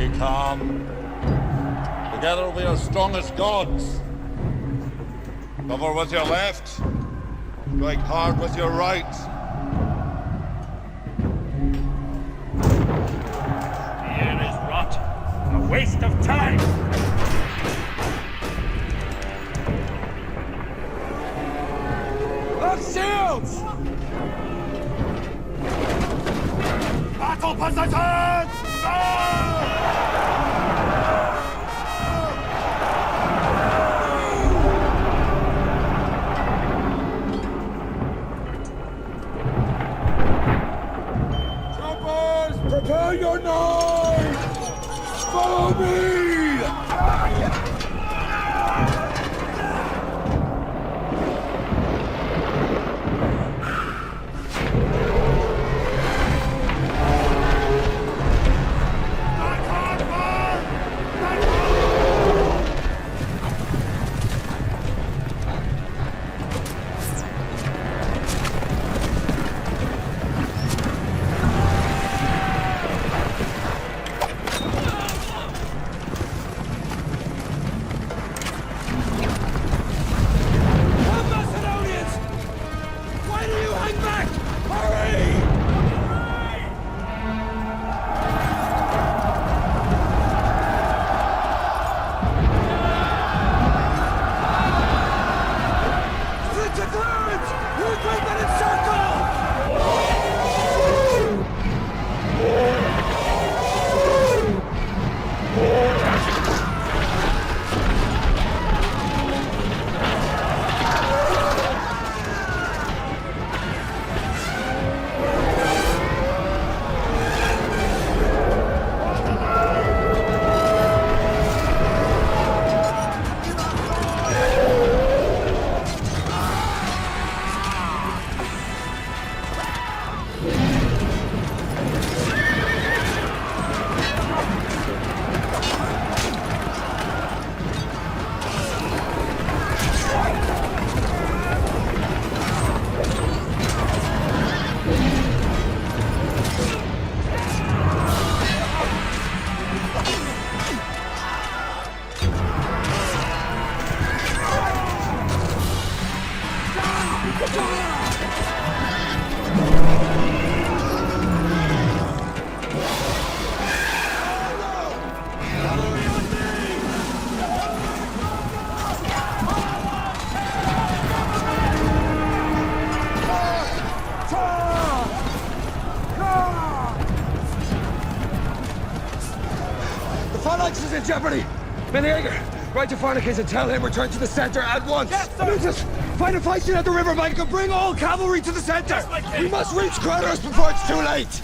Stay calm. Together we are strong as gods. Cover with your left. Strike hard with your right. The air is rot. A waste of time. Up shields! Battle positions! Choppers, prepare your knives! Follow me! Phalanx is in jeopardy! Menhager, write to Farnakes and tell him return to the center at once! Yes, sir! Lucius, find a fight at the riverbank and bring all cavalry to the center! Yes, my king! We must reach Kratos before it's too late!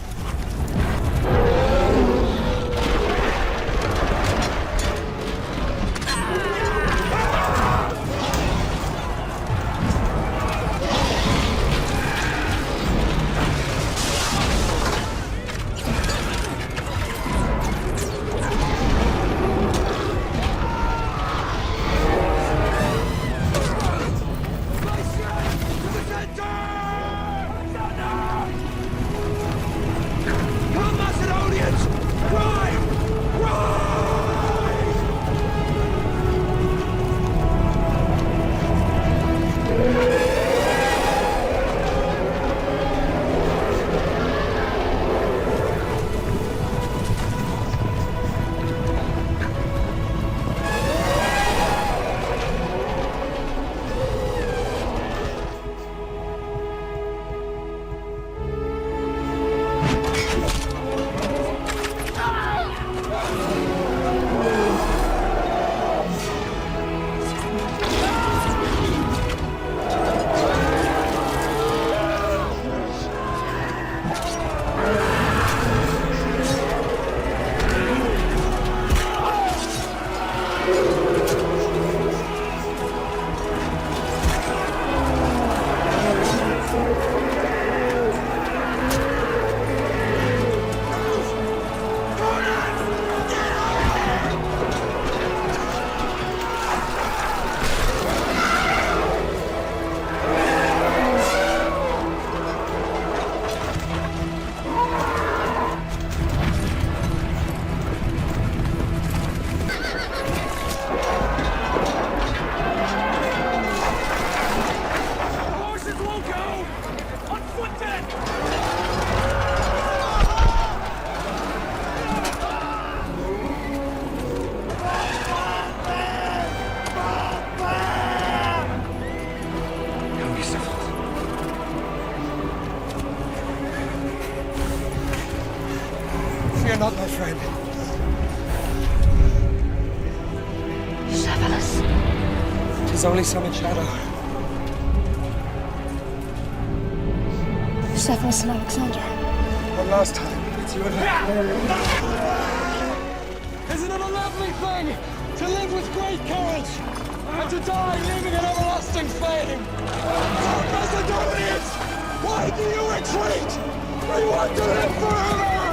Fear not, my friend. Severus. Tis only summoned shadow. Severus and Alexander. One last time, it's you and me. Isn't it a lovely thing to live with great courage and to die leaving an everlasting fame? Oh, Macedonians! Why do you retreat? We want to live forever!